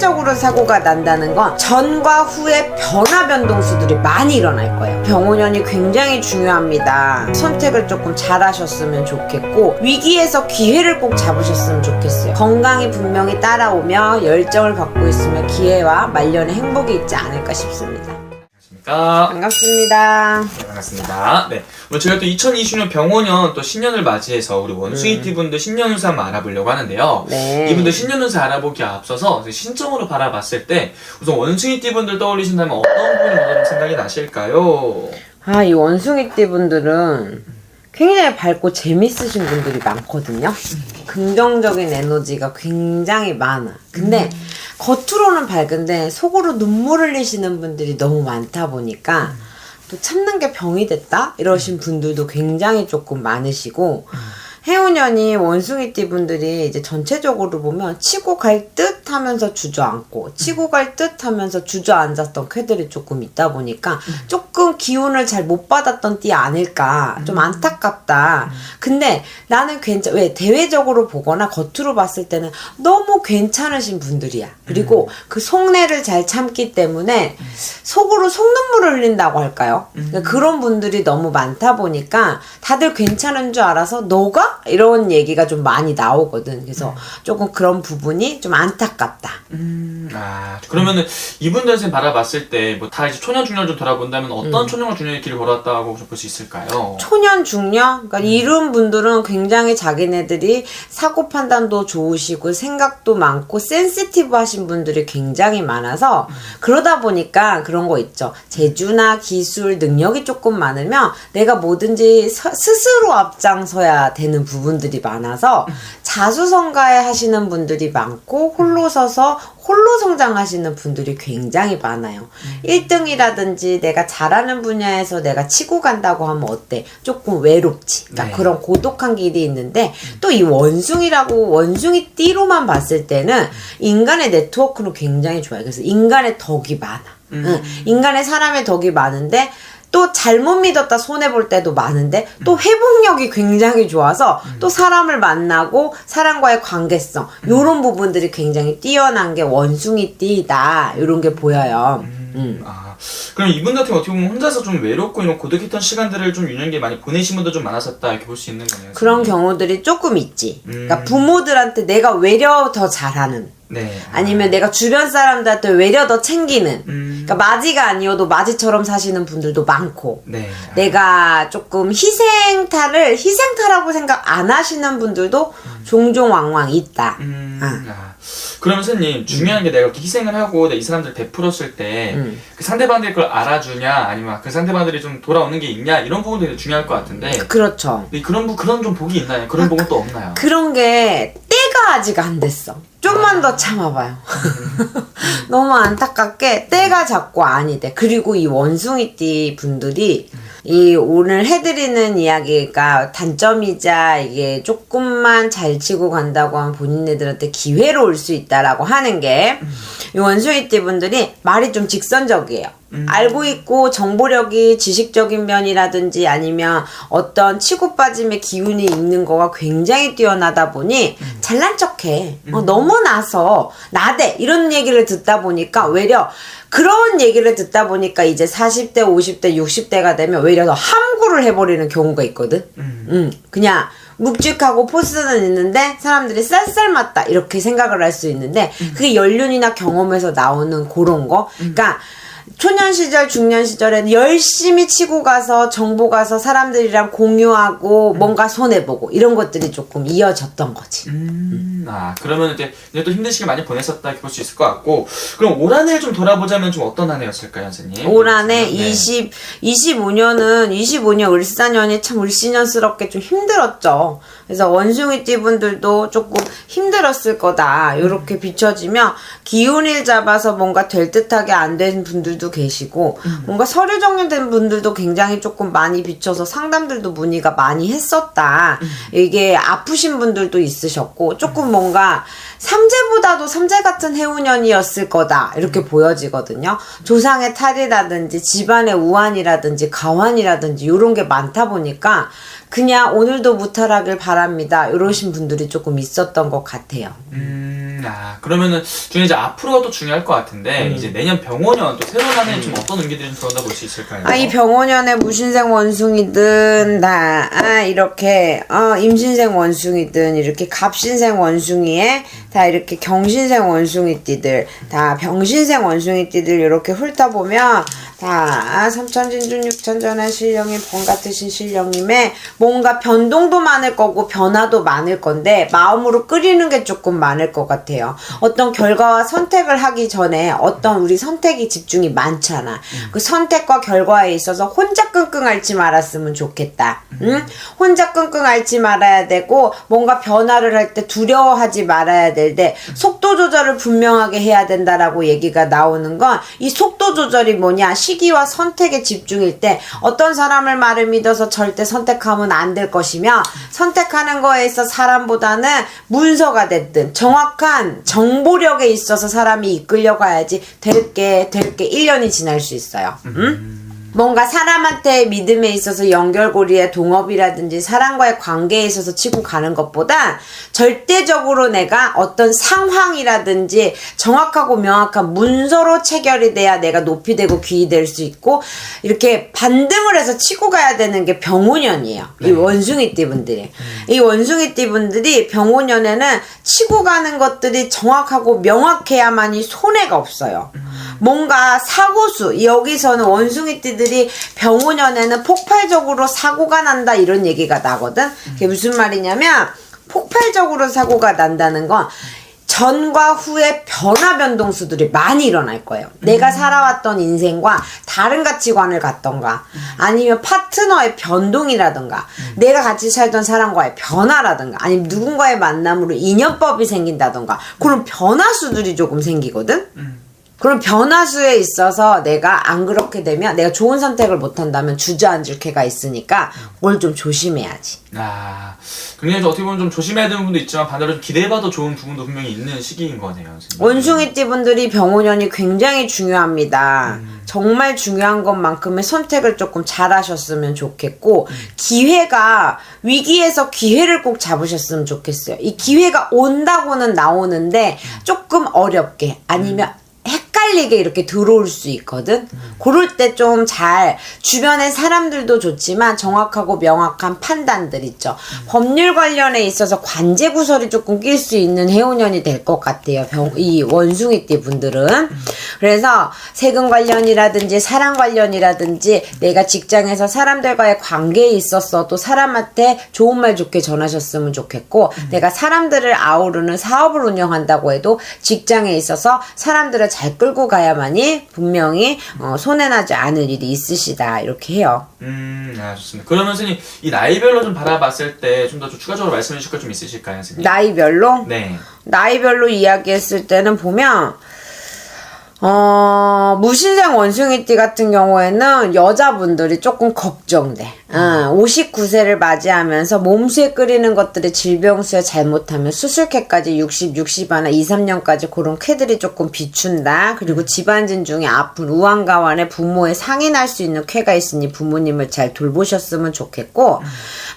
상대적으로 사고가 난다는 건 전과 후의 변화 변동수들이 많이 일어날 거예요. 병원연이 굉장히 중요합니다. 선택을 조금 잘 하셨으면 좋겠고 위기에서 기회를 꼭 잡으셨으면 좋겠어요. 건강이 분명히 따라오며 열정을 갖고 있으면 기회와 말년의 행복이 있지 않을까 싶습니다. 반갑습니다. 반갑습니다. 네, 반갑습니다. 네, 오늘 저희가 또 2020년 병원연 또 신년을 맞이해서 우리 원숭이띠 분들 신년운세 한번 알아보려고 하는데요. 네. 이분들 신년운세 알아보기에 앞서서 신점으로 바라봤을 때 우선 원숭이띠 분들 떠올리신다면 어떤 분이 먼저 생각이 나실까요? 이 원숭이띠 분들은 굉장히 밝고 재밌으신 분들이 많거든요. 긍정적인 에너지가 굉장히 많아. 근데 겉으로는 밝은데 속으로 눈물 흘리시는 분들이 너무 많다 보니까 또 참는 게 병이 됐다? 이러신 분들도 굉장히 조금 많으시고 해운년이 원숭이띠 분들이 이제 전체적으로 보면 치고 갈 듯 하면서 주저앉고 치고 갈 듯 하면서 주저앉았던 쾌들이 조금 있다 보니까 조금 기운을 잘 못 받았던 띠 아닐까 좀 안타깝다. 근데 나는 왜 대외적으로 보거나 겉으로 봤을 때는 너무 괜찮으신 분들이야. 그리고 그 속내를 잘 참기 때문에 속으로 속눈물을 흘린다고 할까요? 그러니까 그런 분들이 너무 많다 보니까 다들 괜찮은 줄 알아서 너가? 이런 얘기가 좀 많이 나오거든. 그래서 조금 그런 부분이 좀 안타깝다. 그러면은 이분들 선 바라봤을 때 뭐 다 이제 초년 중년 좀 돌아본다면 어떤 초년과 중년의 길을 걸었다고 볼 수 있을까요? 초년 중년? 그러니까 이런 분들은 굉장히 자기네들이 사고 판단도 좋으시고 생각도 많고 센시티브 하신 분들이 굉장히 많아서 그러다 보니까 그런 거 있죠. 재주나 기술, 능력이 조금 많으면 내가 뭐든지 스스로 앞장서야 되는 부분들이 많아서 자수성가해 하시는 분들이 많고 홀로 서서 홀로 성장하시는 분들이 굉장히 많아요. 1등이라든지 내가 잘하는 분야에서 내가 치고 간다고 하면 어때? 조금 외롭지. 그러니까 네. 그런 고독한 길이 있는데 또 이 원숭이띠로만 봤을 때는 인간의 네트워크는 굉장히 좋아요. 그래서 인간의 덕이 많아. 인간의 사람의 덕이 많은데 또 잘못 믿었다 손해볼 때도 많은데 또 회복력이 굉장히 좋아서 또 사람을 만나고 사람과의 관계성 요런 부분들이 굉장히 뛰어난 게 원숭이띠다 요런 게 보여요. 그럼 이분 같은 어떻게 보면 혼자서 좀 외롭고 이런 고독했던 시간들을 좀 유년기에 많이 보내신 분도 좀 많았었다 이렇게 볼 수 있는 거네요. 그런 경우들이 조금 있지. 그러니까 부모들한테 내가 외려 더 잘하는 네. 아니면 내가 주변 사람들한테 외려 더 챙기는 그러니까 맞이가 아니어도 맞이처럼 사시는 분들도 많고 네. 내가 조금 희생타라고 생각 안 하시는 분들도 종종 왕왕 있다. 그러면 선생님 중요한 게 내가 이렇게 희생을 하고 이 사람들 베풀었을 때 그 상대방들이 그걸 알아주냐 아니면 그 상대방들이 좀 돌아오는 게 있냐 이런 부분도 되게 중요할 것 같은데 그렇죠. 그런 좀 복이 있나요? 그런 복은 또 없나요? 그런 게 때가 아직 안 됐어. 좀만 더 참아봐요. 너무 안타깝게 때가 자꾸 아니 돼. 그리고 이 원숭이띠 분들이 이 오늘 해드리는 이야기가 단점이자 이게 조금만 잘 치고 간다고 하면 본인네들한테 기회로 올 수 있다라고 하는 게 이 원숭이띠 분들이 말이 좀 직선적이에요. 알고 있고 정보력이 지식적인 면이라든지 아니면 어떤 치고 빠짐의 기운이 있는 거가 굉장히 뛰어나다 보니 잘난 척해. 너무 나대 이런 얘기를 듣다 보니까 외려 그런 얘기를 듣다 보니까 이제 40대, 50대, 60대가 되면 외려 더 함구를 해버리는 경우가 있거든. 그냥 묵직하고 포스는 있는데 사람들이 쌀쌀맞다 이렇게 생각을 할 수 있는데 그게 연륜이나 경험에서 나오는 그런 거. 그러니까 초년 시절, 중년 시절에는 열심히 치고 가서 정보 가서 사람들이랑 공유하고 뭔가 손해보고 이런 것들이 조금 이어졌던 거지. 그러면 이제 또 힘든 시기 많이 보냈었다 이렇게 볼 수 있을 것 같고 그럼 올 한 해 좀 돌아보자면 좀 어떤 한 해였을까요, 선생님? 올 한 해 네. 25년은 을사년이 참 을씨년스럽게 좀 힘들었죠. 그래서 원숭이띠 분들도 조금 힘들었을 거다 요렇게 비춰지며 기운을 잡아서 뭔가 될 듯하게 안 된 분들도 계시고 뭔가 서류 정리된 분들도 굉장히 조금 많이 비춰서 상담들도 문의가 많이 했었다. 이게 아프신 분들도 있으셨고 조금 뭔가 삼재보다도 삼재 같은 해운년이었을 거다 이렇게 보여지거든요. 조상의 탈이라든지 집안의 우환이라든지 가환이라든지 이런 게 많다 보니까 그냥 오늘도 무탈하길 바랍니다. 이러신 분들이 조금 있었던 것 같아요. 그러면은 중에 이제 앞으로가 또 중요할 것 같은데 이제 내년 병오년 또 새로운 한 해 좀 어떤 운기들이 좀 들어온다 볼 수 있을까요? 이 병오년에 무신생 원숭이든 이렇게 임신생 원숭이든 이렇게 갑신생 원숭이에 다 이렇게 경신생 원숭이띠들 다 병신생 원숭이띠들 이렇게 훑다 보면 다 삼천진준 육천전의 신령님 번 같으신 신령님의 뭔가 변동도 많을 거고 변화도 많을 건데 마음으로 끓이는 게 조금 많을 것 같아요. 어떤 결과와 선택을 하기 전에 어떤 우리 선택이 집중이 많잖아. 그 선택과 결과에 있어서 혼자 끙끙 앓지 말았으면 좋겠다. 응? 혼자 끙끙 앓지 말아야 되고 뭔가 변화를 할 때 두려워하지 말아야 될 때 속도 조절을 분명하게 해야 된다라고 얘기가 나오는 건 이 속도 조절이 뭐냐 시기와 선택의 집중일 때 어떤 사람을 말을 믿어서 절대 선택하면 안 될 것이며 선택하는 거에 있어 사람보다는 문서가 됐든 정확한 정보력에 있어서 사람이 이끌려 가야지 될 게 1년이 지날 수 있어요. 응? 뭔가 사람한테 믿음에 있어서 연결고리의 동업이라든지 사람과의 관계에 있어서 치고 가는 것보다 절대적으로 내가 어떤 상황이라든지 정확하고 명확한 문서로 체결이 돼야 내가 높이 되고 귀히 될 수 있고 이렇게 반등을 해서 치고 가야 되는 게 병오년이에요. 이 원숭이띠 분들이. 이 원숭이띠 분들이 병오년에는 치고 가는 것들이 정확하고 명확해야만이 손해가 없어요. 뭔가 사고수 여기서는 원숭이띠들이 병오년에는 폭발적으로 사고가 난다 이런 얘기가 나거든. 그게 무슨 말이냐면 폭발적으로 사고가 난다는 건 전과 후의 변화 변동수들이 많이 일어날 거예요. 내가 살아왔던 인생과 다른 가치관을 갖던가 아니면 파트너의 변동이라던가 내가 같이 살던 사람과의 변화라던가 아니면 누군가의 만남으로 인연법이 생긴다던가 그런 변화수들이 조금 생기거든. 그럼 변화수에 있어서 내가 안 그렇게 되면 내가 좋은 선택을 못한다면 주저앉을 쾌가 있으니까 그걸 좀 조심해야지. 굉장히 어떻게 보면 좀 조심해야 되는 부분도 있지만 반대로 좀 기대해봐도 좋은 부분도 분명히 있는 시기인 거네요. 선생님. 원숭이띠 분들이 병오년이 굉장히 중요합니다. 정말 중요한 것만큼의 선택을 조금 잘 하셨으면 좋겠고 기회가 위기에서 기회를 꼭 잡으셨으면 좋겠어요. 이 기회가 온다고는 나오는데 조금 어렵게 아니면 헷갈리게 이렇게 들어올 수 있거든. 그럴 때 좀 잘 주변의 사람들도 좋지만 정확하고 명확한 판단들 있죠. 법률 관련에 있어서 관제 구설이 조금 낄 수 있는 해오년이 될 것 같아요. 이 원숭이띠 분들은. 그래서 세금 관련이라든지 사랑 관련이라든지 내가 직장에서 사람들과의 관계에 있어서 또 사람한테 좋은 말 좋게 전하셨으면 좋겠고 내가 사람들을 아우르는 사업을 운영한다고 해도 직장에 있어서 사람들을 잘 끌고 가야만이 분명히 손해나지 않을 일이 있으시다 이렇게 해요. 좋습니다. 그러면 선생님 이 나이별로 좀 바라봤을 때 좀 더 추가적으로 말씀해 주실 거 좀 있으실까요, 선생님? 나이별로? 네. 나이별로 이야기했을 때는 보면 무신생 원숭이띠 같은 경우에는 여자분들이 조금 걱정돼. 59세를 맞이하면서 몸수에 끓이는 것들이 질병수에 잘못하면 수술쾌까지 60 하나 2, 3년까지 그런 쾌들이 조금 비춘다. 그리고 집안진 중에 아픈 우환가환에 부모의 상이 날 수 있는 쾌가 있으니 부모님을 잘 돌보셨으면 좋겠고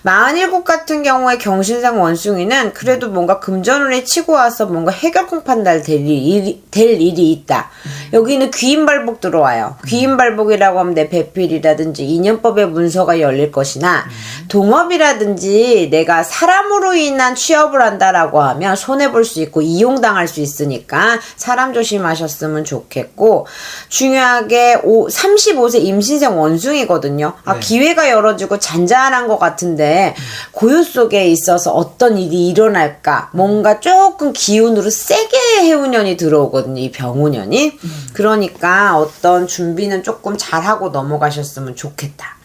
47 같은 경우에 경신생 원숭이는 그래도 뭔가 금전운이 치고 와서 뭔가 해결공 판단 될 일이 있다. 여기는 귀인발복 들어와요. 귀인발복이라고 하면 내 배필이라든지 인연법의 문서가 열릴 것이나 동업이라든지 내가 사람으로 인한 취업을 한다라고 하면 손해볼 수 있고 이용당할 수 있으니까 사람 조심하셨으면 좋겠고 중요하게 35세 임신생 원숭이거든요. 기회가 열어지고 잔잔한 것 같은데 고요 속에 있어서 어떤 일이 일어날까 뭔가 조금 기운으로 세게 해운년이 들어오거든요. 이 병오년이. 그러니까 어떤 준비는 조금 잘하고 넘어가셨으면 좋겠다.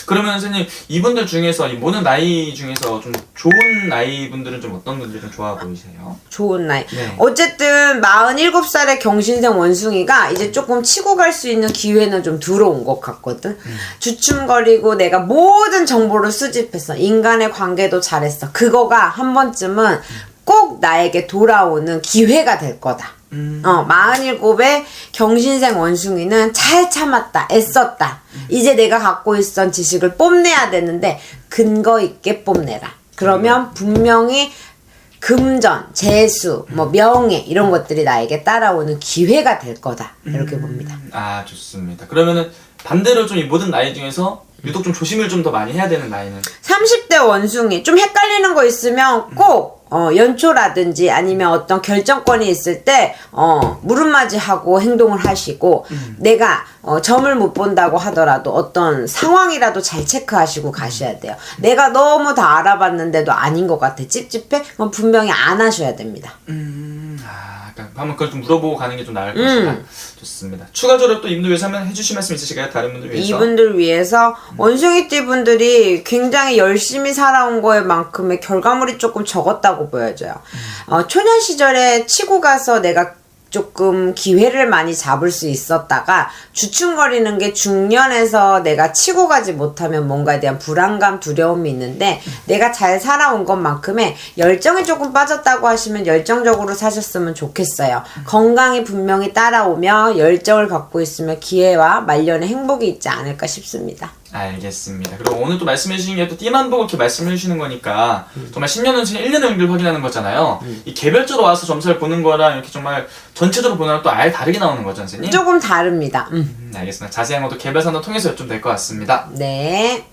그러면 선생님 이분들 중에서 이 모든 나이 중에서 좀 좋은 나이 분들은 좀 어떤 분들이 좀 좋아 보이세요? 좋은 나이. 어쨌든 47살의 경신생 원숭이가 이제 조금 치고 갈 수 있는 기회는 좀 들어온 것 같거든. 주춤거리고 내가 모든 정보를 수집했어. 인간의 관계도 잘했어. 그거가 한 번쯤은 꼭 나에게 돌아오는 기회가 될 거다. 47의 경신생 원숭이는 잘 참았다, 애썼다. 이제 내가 갖고 있던 지식을 뽐내야 되는데 근거 있게 뽐내라. 그러면 분명히 금전, 재수, 뭐 명예 이런 것들이 나에게 따라오는 기회가 될 거다. 이렇게 봅니다. 아, 좋습니다. 그러면은 반대로 좀 이 모든 나이 중에서 유독 좀 조심을 좀 더 많이 해야 되는 나이는 30대 원숭이 좀 헷갈리는 거 있으면 꼭 연초라든지 아니면 어떤 결정권이 있을 때 물음맞이하고 행동을 하시고 내가 점을 못 본다고 하더라도 어떤 상황이라도 잘 체크하시고 가셔야 돼요. 내가 너무 다 알아봤는데도 아닌 것 같아, 찝찝해? 그럼 분명히 안 하셔야 됩니다. 그러니까 한번 그걸 좀 물어보고 가는 게 좀 나을 것이다. 좋습니다. 추가적으로 또 이분들 위해서 한번 해주실 말씀 있으실까요? 다른 분들 위해서? 이분들 위해서 원숭이띠 분들이 굉장히 열심히 살아온 거에만큼의 결과물이 조금 적었다고 보여져요. 초년 시절에 치고 가서 내가 조금 기회를 많이 잡을 수 있었다가 주춤거리는 게 중년에서 내가 치고 가지 못하면 뭔가에 대한 불안감, 두려움이 있는데 내가 잘 살아온 것만큼의 열정이 조금 빠졌다고 하시면 열정적으로 사셨으면 좋겠어요. 건강이 분명히 따라오며 열정을 갖고 있으면 기회와 말년의 행복이 있지 않을까 싶습니다. 알겠습니다. 그리고 오늘 또 말씀해 주신 게 또 띠만 보고 이렇게 말씀해 주시는 거니까 정말 10년 후 1년의 운기를 확인하는 거잖아요. 이 개별적으로 와서 점수를 보는 거랑 이렇게 정말 전체적으로 보는 거랑 또 아예 다르게 나오는 거죠, 선생님? 조금 다릅니다. 알겠습니다. 자세한 것도 개별 산도 통해서 좀 될 것 같습니다. 네.